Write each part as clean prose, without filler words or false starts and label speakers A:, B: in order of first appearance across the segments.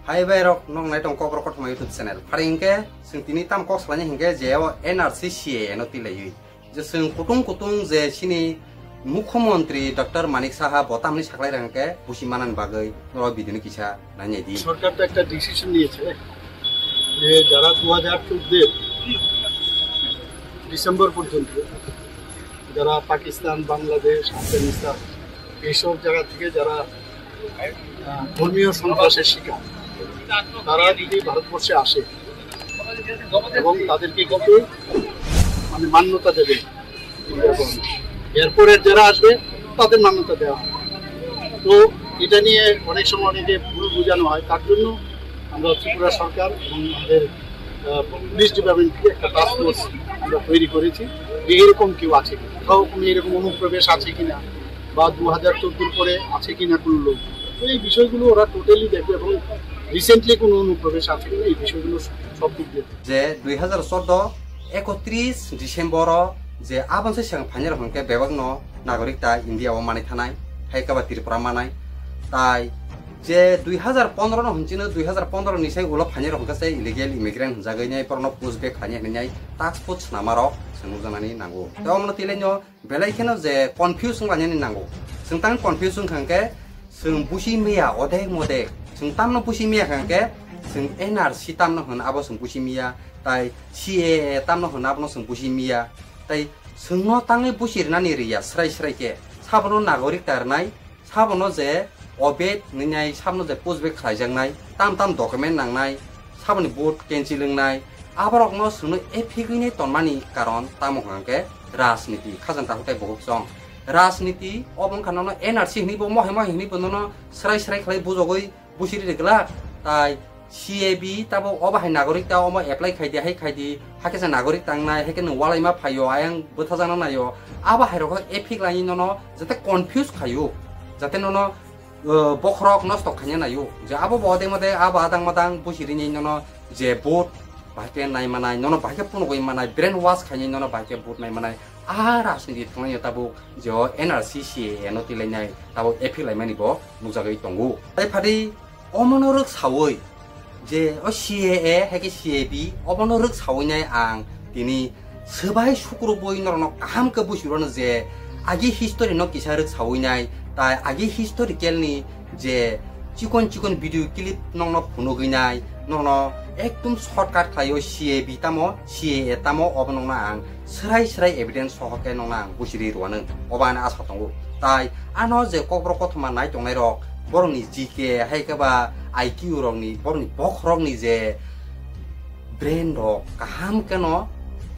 A: Hai bayrok nong nai tong kobrok kotma YouTube channel. Faringke sing tini tam kok salanya hingke jeo NRC CA no tilayu. Je sing kutung je sini Mukhyamantri Dr. Manik Saha botamni saklai rangke busimanan bagai noro bidini kisah nanya di.
B: সরকার তো একটা decision নিয়েছে যে যারা 2014 December পর্যন্ত যারা পাকিস্তান, বাংলাদেশ, আফগানিস্তান এইসব জায়গা থেকে যারা ধর্মীয় সন্ত্রাসের শিকার তারা যদি ভারতবর্ষে আসে এবং তাদেরকে কিন্তু মানে মান্যতা দেবে, এরপরে যারা আসবে তাদের মান্যতা দেওয়া হবে। তো এটা নিয়ে অনেক সময় অনেকে ভুল বোঝানো হয়, তার জন্য আমরা ত্রিপুরা সরকার এবং আমাদের পুলিশ ডিপার্টমেন্ট থেকে একটা টাস্ক ফোর্স আমরা তৈরি করেছি যে এরকম কেউ আছে কিনা, কোথাও কোনো এরকম অনুপ্রবেশ আছে কিনা বা 2014 পরে আছে কিনা কোনো লোক। তো এই বিষয়গুলো ওরা টোটালি দেখবে এবং রিসেন্টলি কোনো অনুপ্রবেশ আছে কিনা এই বিষয়গুলো সব দিক দেখবে।
A: যে 2014 31 ডিসেম্বর যে আবনসে সিং ফাইনাল হংকে বেবাগ্ন নাগরিকতা ইন্ডিয়াও মানি থানায় হাইকাবা ত্রিপুরা মানায় তাই যে 2015 no hunchino 2015 ni sai ulo phani rong kase illegal immigrant hunjagai nai porno pushback khani hnai tax force namaro sungjanani nango to amno tilenyo belai kheno je confusion ani nango sungtang confusion khangke sung busi meya odek modek sungtamno busi meya khangke sung NRC tamno hun abo sung busi meya tai CA tamno hun abo sung busi meya tai sungno tangi busi rnani riya srai ke sabno nagorik tarnai sabno je obet ninai sabno je pushback khlaijangnai tam document nangnai sabni vote cancelingnai abarok no sunu efigini tonmani karon tamo hangke rajniti khajanta hutai bohok song rajniti obon khanono NRC hini bo mohema hini bonono srai khlai bujogoi busiri regla tai CAB tabo obahai nagorik ta omo apply khaidi hakesa nagorik tangnai heken walaima phayo ayang bothajana nayo abahai rok efig laini nono jate confuse khayo jate nono bokrok nosto khanya nayo je abo bode mode abo adang madang busiri ni nono je bot bahke nai manai nono bahke puno goi manai brain wash khanya nono bahke bot nai manai rasni thangni tabo je NRC CA no tilainai tabo efig laimani bo nujagai tongu tai phari omonorok sawoi je o CA heke CAB omonorok sawoi nai ang tini sebai sukuru boi nono kaham ke busiro je agi history no kisarok sawoi nai তাই আগে historical নি যে চিকন video clip নং ফোনো গইনাই নং একদম shortcut খাইও CAB তামো CA তামো অবনং না আং সরাই এভিডেন্স সহকে নং আং বুসিরি রওয়ানো অবানা আশা দंगो তাই আনো যে কক্র কথমা নাই টংনাই রক বরংনি জিকে হাইকাবা IQ রংনি বরংনি বক রংনি যে ব্রেন রক কাহাম কেন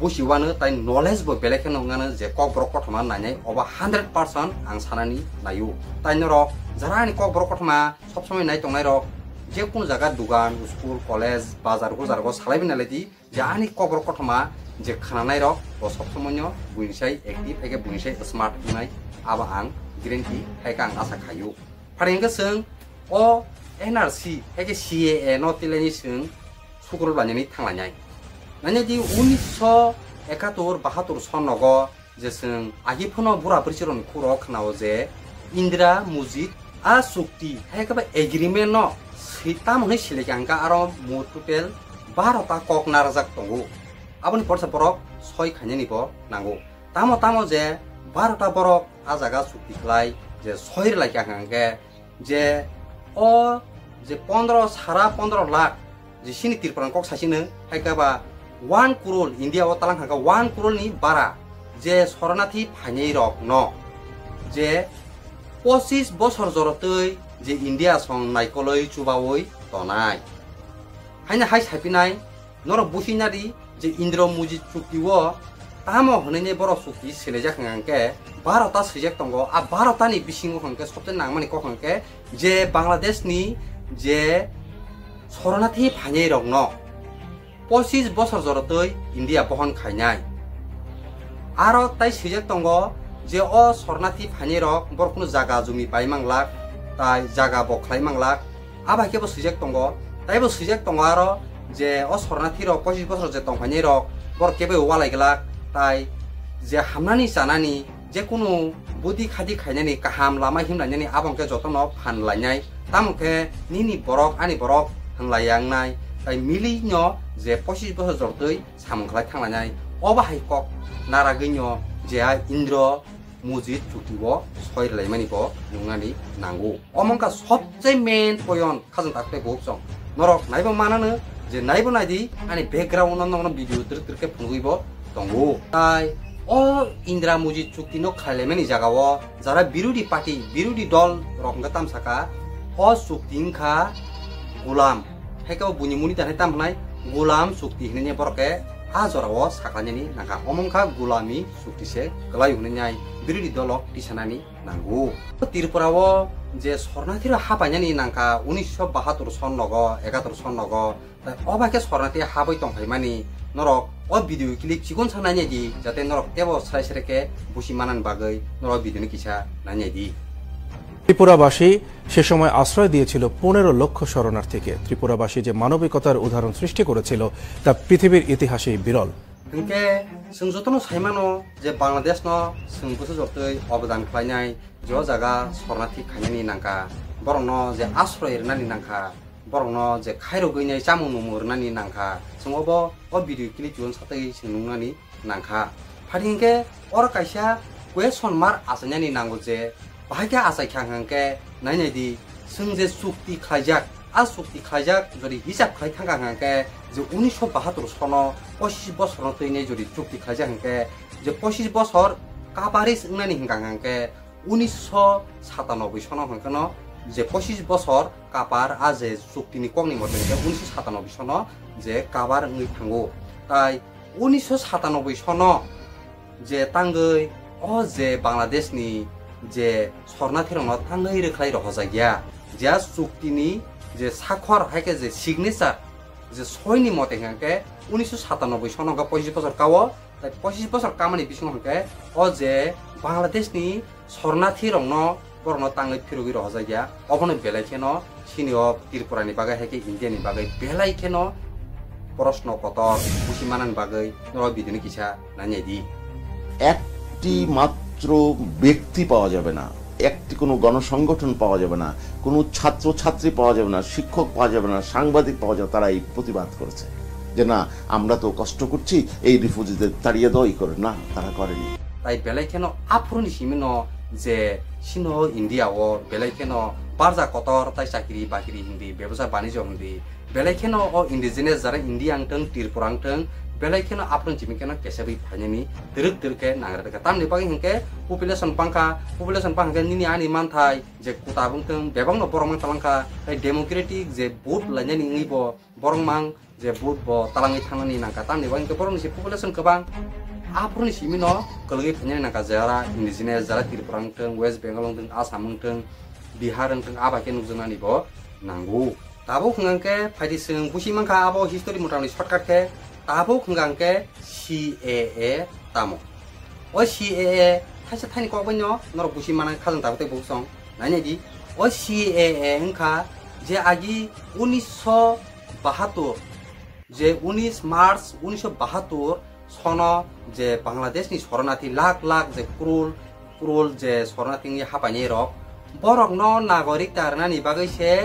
A: busiwano tai knowledge bo beleke nongana je kokbrok kothoma nainai oba 100% ang sanani nayu tai norok jara ni kokbrok kothoma sob somoi nai tongnai rok je kono jaga dugan school college bazar ko jargo salai binaledi je ani kokbrok kothoma je khananai rok bo sob somoi no buinisai active heke buinisai smart nai aba ang guarantee heke ang asa khayu pharingka sung o NRC heke CA no tileni sung sukrul banjani thanglanyai nanya di 1971 sonnogo je sung agiphono bura brichiron khuro khnao je Indira Mujid a sukti haikaba agreement no sitam hoi silikangka aro mo total 12 ta kok narajak tongo aboni porsa borok 6 khanyani bo nango tamo je 12 ta borok a jaga sukti khlai je 6 laika hangke je o je 15 lakh je sini tirprang kok sasine haikaba 1 crore India o talang hangka 1 crore ni bara je soranathi phainei rok no je 25 bochor jorotoi je India song naikoloi chubawoi tonai haina hai saipinai noro businari je Indira Mujid chuktiwo tamo honene boro chukti selejak hangke 12 ta sejak tongo a 12 ta ni bisingo hangke sobte nangmani ko hangke je Bangladesh ni je soranathi phainei rok no 25 বছর জরতই India বহন খাইনাই আরো তাই সিজেক দंगो যে ও শরণার্থী funny rock বরকুনো জায়গা জমি পাইমাংলাক তাই জায়গা বখলাইমাংলাক আবাকেবো সিজেক দंगो তাইবো সিজেক দंगो আরো যে ও শরণার্থী রক 25 বছর যে দंफानि রক বর কেবে ওয়ালাইগলাক তাই যে হামনানি জানানি যে কোনো বুদি খাদি খাইনানি কাহাম লামা হিমনানি আবংকে যতন ফানলাইনাই তামকে নিনি বরক আনি বরক hanglayang tai mili nyo je 25 bosor jortoi samung khlai thanglanai oba hai kok naragui nyo je Indra Mujit Chuktibo soir laimani bo nungani nangu omongka sobjai main poyon khajang takte bokjong norok naibo manano je naibo naidi ani background no video dirke phunguibo tongo tai o Indra Mujit Chukti no khalemani jagao jara birudi party birudi dol rokga tamsaka o Chuktingkha Gulam haikao bunimuni tan tamnai Gulam Chukti hinne borke ajorao saklanyani nangka omongkha Gulami Chukti se kelai hunnyai birudi dolok tisanani nangu Tripurao je sornathir habanyani nangka 1972 son nogo 71 son nogo obake sornathi habai tongphaimani norok o video clip chikon sananya di jate norok tebo sraisreke busimanan bagai norok video ni kisa nanya di
C: ত্রিপুরাবাসী সে সময় আশ্রয় দিয়েছিল 15 লক্ষ শরণার্থীকে ত্রিপুরাবাসী যে মানবিকতার উদাহরণ সৃষ্টি করেছিল তা পৃথিবীর ইতিহাসে বিরল
A: হংকে সংযতনো সাইমানো যে বাংলাদেশ ন সংবুসু জতই অবদান খাইনাই জ জায়গা শরণার্থী খাইনানি নাংকা বরং যে আশ্রয় এরনানি নাংকা বরং যে খাইরো গইনাই জামুং মুরনানি নাংকা সঙ্গবো ও ভিডিও ক্লিপ জুন সাতই সিনুংনানি নাংকা ফারিংকে অর কাইসা কোয়েশন মার আসাইনানি নাंगौ যে बाहायके आसाय खांखांके नायनायदि जों जे चुक्ति खायजाक चुक्ति खायजाक जदि हिसाब खाय थांखांके जे 1972 सनो 25 बছर तैने जदि चुक्ति खायजाकके जे 25 बছर काबारिस इंनानि हिंगांके 1997 सनो हंकनो जे 25 बছर काबार जे चुक्तिनि कमनि मते 1997 सनो जे काबार इंगै थांगौ ताय 1997 सनो जे तांगै ओ जे बांग्लादेशनि जे शरणार्थी थांगै रोख्लाय रहजागिया जे चुक्तिनि जे साखर हायके जे सिगनेचार जे सयनि मते हांके 1997 सनगा 25 बছর कावो 25 बছর कामानि बिसं हांके ओ जे बांग्लादेशनि शरणार्थी रंनो बरनो तांगै फिरुगि रहजागिया अबनो बेलायखेनो सिनियो त्रिपुरानि बागै हायके इन्डियानि बागै बेलायखेनो प्रश्न कतर बुसिमानान बागै नर बिदिनो किसा नान्यादि
D: একটি মাত্র ব্যক্তি পাওয়া যাবে না একটি কোনো গণসংগঠন পাওয়া যাবে না কোনো ছাত্র ছাত্রী পাওয়া যাবে না শিক্ষক পাওয়া যাবে না সাংবাদিক পাওয়া যাবে তারা এই প্রতিবাদ করেছে যে না আমরা তো কষ্ট করছি এই রিফিউজিদের তাড়িয়ে দাও করে না তারা করেনি
A: তাই বেলাইকেনো আফ্রনি সিমিনো যে সিনো ইন্ডিয়া ও বেলাইকেনো বারজা কতর তাই চাকরি বাকরি হিন্দি ব্যবসা বাণিজ্য হিন্দি বেলাইকেনো ও ইন্ডিজিনাস যারা ইন্ডিয়াংটং ত্রিপুরাংটং बेलायखेनो आप्रोन जिमिकेनो केसेबि फाइनानि दिरुक नांगरदका तामनि बागै हंके पपुलेशन पांखा निनि आनि मानथाय जे कुताबुंथों बेबांनो बरंमां तालांखा डेमोक्रेटिक जे भोट लायनानि इंगिबो बरंमां जे भोट बो तालांगै थांनानि नांका तामनि बागै बरंनि से पपुलेशन गोबां आप्रोनि सिमिनो कलगै फाइनानि नांका जारा इन्डिजिनास जारा त्रिपुरांथों वेस्ट बेंगलंथों आसामंथों बिहारंथों आबाके नुजनानिबो नांगौ ताबो हंगांके फाइदिसों बुसिमांखा आबो हिस्टोरि मटानि शर्टकाट के ताबो खंगांके CAA तामो ओ CAA थाइसे थाइनि कबैनो नर बुसिमाना खाजों ताबते बुसं नायनायदि ओ CAA अंखा जे आगि 1972 जे 19 मार्च 1972 सनो जे बांग्लादेशनि शरणार्थी लाख लाख जे क्रोल जे शरणार्थीनि हापानि रक बरक न नागरिक तारनानि बागैसे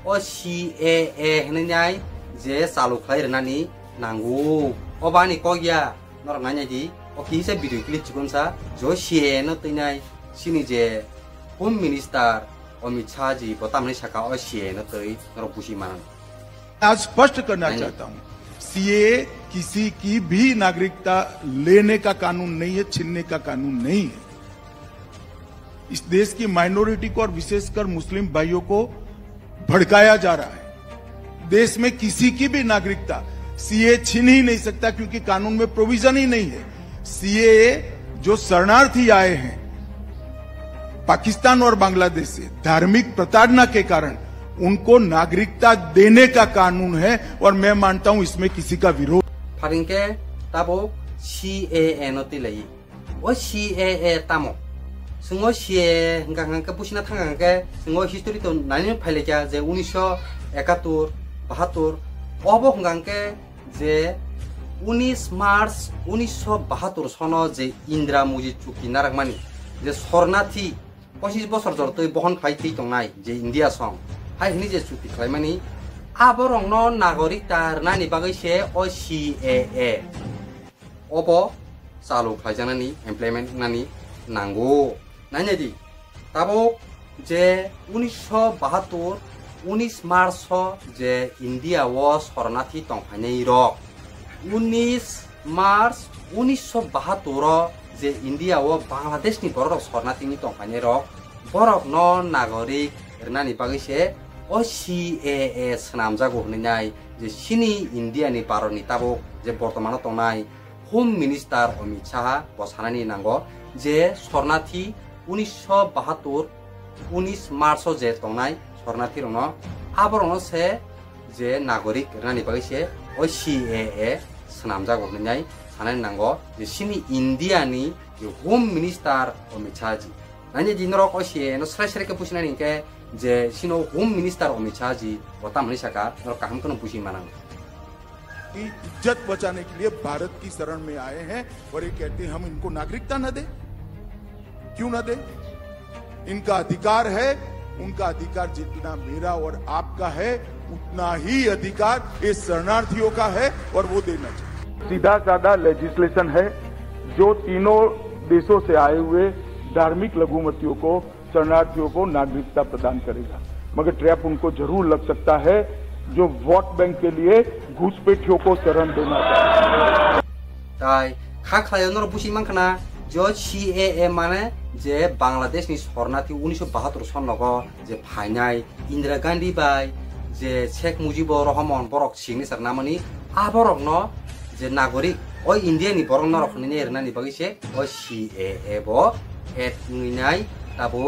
A: ओ CAA हननाय जे चालु खायरनानि नांगौ अबानि कगिया नर नायनायदि ओखिसे भिडियो क्लिप चिकनसा जो CAA न तैनाय सिनि जे होम मिनिस्टर अमित शाह जी बतामनि साका ओ CAA न तै नर बुसिमान
E: आज स्पष्ट करना चाहता हूं CAA किसी की भी नागरिकता लेने का कानून नहीं है छीनने का कानून नहीं है इस देश की माइनॉरिटी को और विशेषकर मुस्लिम भाइयों को भड़काया जा रहा है देश में किसी की भी नागरिकता CAA छीन ही नहीं सकता क्योंकि कानून में प्रोविजन ही नहीं है CAA जो शरणार्थी आए हैं पाकिस्तान और बांग्लादेश से धार्मिक प्रताड़ना के कारण उनको नागरिकता देने का कानून है और मैं मानता हूं इसमें किसी का विरोध
A: फारिंके ताबो CAA नति लई ओ CAA तामो संगो CAA हंगांगा बुसिना थांगांगा संगो हिस्टोरि तो नानि फाइलेका जे 1971 72 अबो हंगांके जे 19 मार्च 1972 सनो जे इन्द्रा मुजित चुक्ति नारकमानि जे शरणार्थी 25 बছর जरतै बहन खायथि तंनाय जे इंडिया सं हाय हनि जे चुक्ति खालायमानि aborongno nagorik ta rnani bagai se o CAA obo चालू खालामनानै एमप्लयमेंट होनानै नांगौ नायनायदि दाबो जे 1972 19 मार्च जे इंडिया वो शरणार्थी तंफायनाय रक 19 मार्च 1972 जे इंडिया वो बांग्लादेश नि बरक शरणार्थी नि तंफायनाय रक बरक न नागरिक होनानै बागैसे ओ CAA सनामजागौ होननाय जे सिनि इंडिया नि भारत नि दाबो जे बर्तमान तंनाय होम मिनिस्टार अमित शाह बसानानि नांगौ जे शरणार्थी 1972 19 मार्च जे तंनाय शरणार्थी रंग आबरंग से जे नागरिक रानि बागैसे ओ CAA सनामजागौ होननाय सानानि नांगौ जे सिनि इंडिया नि होम मिनिस्टार अमित शाह जी नानि दिनरक ओ CAA न स्राय के पुसिनानि के जे सिनो होम मिनिस्टार अमित शाह जी बतामनि साका न काहम कनो पुसि मानांग
E: की इज्जत बचाने के लिए भारत की शरण में आए हैं और ये कहते हैं हम इनको नागरिकता न दे। क्यों न दे? इनका अधिकार है, उनका अधिकार जितना मेरा और आपका है उतना ही अधिकार इस शरणार्थियों का है और वो देना चाहिए।
F: सीधा साधा लेजिस्लेशन है जो तीनों देशों से आए हुए धार्मिक लघुमतियों को शरणार्थियों को नागरिकता प्रदान करेगा, मगर ट्रैप उनको जरूर लग सकता है जो वोट बैंक के लिए घुसपैठियों को शरण देना
A: चाहिए। खाखलायनर बुशी मंखना जो CAA माने जे बांग्लादेश नि शरणार्थी 1972 सन लगो जे फाइनाय इंदिरा गांधी बाय जे शेख मुजिबुर रहमान बरक सिंनि सरनामनि आबरक न जे नागरिक ओ इंडिया नि बरक न रखनि एरनानि बागैसे ओ CAA बो एड नैनाय ताबो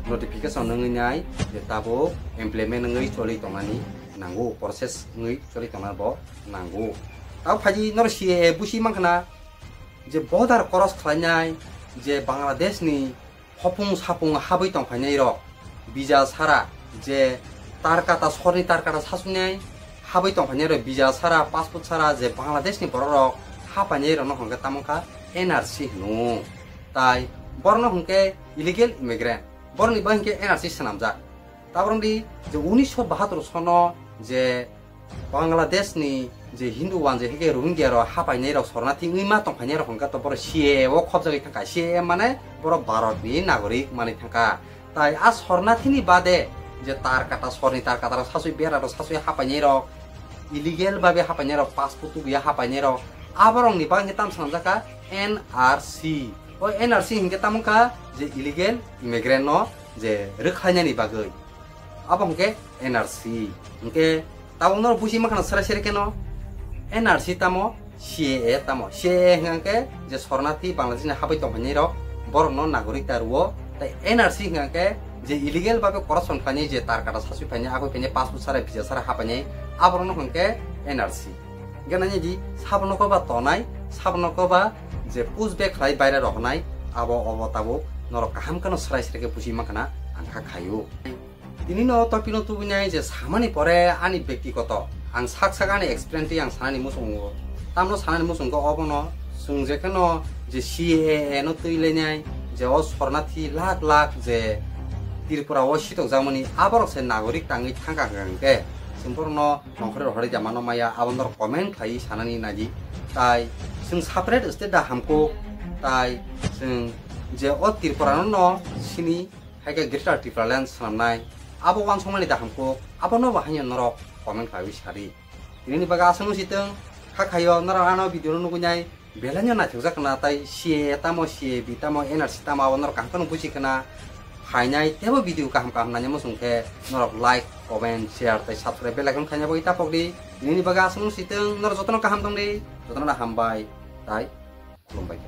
A: नोटिफिकेशन नैनाय जे ताबो इमप्लिमेंट नङै चलि तंनानि नांगौ प्रोसेस नङै चलि तंना बो नांगौ ताव फाजि नर CAA बुशी मंखना जे बॉर्डर क्रॉस खालामनाय जे बांग्लादेश नि हपुं सापुं हाबै तंफायनाय र बिजा सारा जे तारकाता सरनि तारकाता सासुनाय हाबै तंफायनाय र बिजा सारा पासपोर्ट सारा जे बांग्लादेश नि बरक हापायनाय र न हंगा तामका NRC नु ताई बरन हंके इलीगल इमिग्रेंट बरनि बांके NRC सनामजा ताबरंदि जे 1972 सन जे बांग्लादेश नि जे हिंदू वान जे हेगे रोहिंग्या र हापायनाय र शरणार्थी इमा तंफायनाय र हंका त बर CAA ओ खबजागै थाका CAA माने बर भारत नि नागरिक माने थाका ताई आ शरणार्थी नि बादे जे तारकाटा सरनि तारकाटा सासुय बेरा र सासुय हापायनाय र इलीगल भाबे हापायनाय र पासपोर्ट गैया हापायनाय र आबरं नि बांगे ताम सनामजाका NRC ओ NRC हिंगे तामका जे इलीगल इमिग्रेंट न जे रोखायनायनि बागै आबंके NRC हिंगे तावनर बुशी माखना सरासरि केनो NRC tamo CAA tamo CAA hingke je शरणार्थी बांग्लादेश नि हाबै तंफायनाय र बरन नागरिक तारुओ ताई NRC hingke जे इलीगल भाबे करप्शन खानि जे तारकाटा सासुय फायनाय आगै फायनाय पासपोर्ट सारा भिजा सारा हापायनाय आबरन हंके NRC गनानि दि साबनको बा तनाय साबनको बा जे पुशबेक खाय बायरा रहनाय आबो अबताबो नर काहाम कनो सरासरिके बुशी माखना आंखा खायो दिनि न तपिनो तुबिनाय जे सामानि परे आनि व्यक्तिगत आं साकसागानि एक्सपिरियेन्स आं सानानि मुसुंगो तामनो सानानि मुसुंगो अबनो सुंजेखनो जे CAA नो तैलायनाय जे ओ शरणार्थी लाख लाख जे त्रिपुरा ओ सिटक जामनि आबरक से नागरिक ताङै थांगा हंगे जोंफोरनो नखरे हरै जामानो माया आबनर कमेन्ट खाइ सानानि नाजि ताई जों सेपारेट स्टेट दा हामको ताई जों जे ओ त्रिपुरानो न सिनि हायके ग्रेटर त्रिपुरा ल्यान्ड सामनाय आबो वान समानि दा हामको आबनो बाहायनो नरक कमेन्ट खाइ सारि दिनि बागा आसनु सितों खाखायो नरानो भिडिअ नुगुनाय बेलान्यो नाथुजाकना ताई CAA तामो CAB तामो NRC तामो नर काहकनो बुसिकना फायनाय तेबो भिडिअ काहम काहमनाय मसुंखे नरक लाइक कमेन्ट शेयर ताई सब्सक्राइब बेलाइकन खायनाबो इतापकदि दिनि बागा आसनु सितों नर जतनो काहम दंदि जतनो हामबाय ताई खुलुमबाय।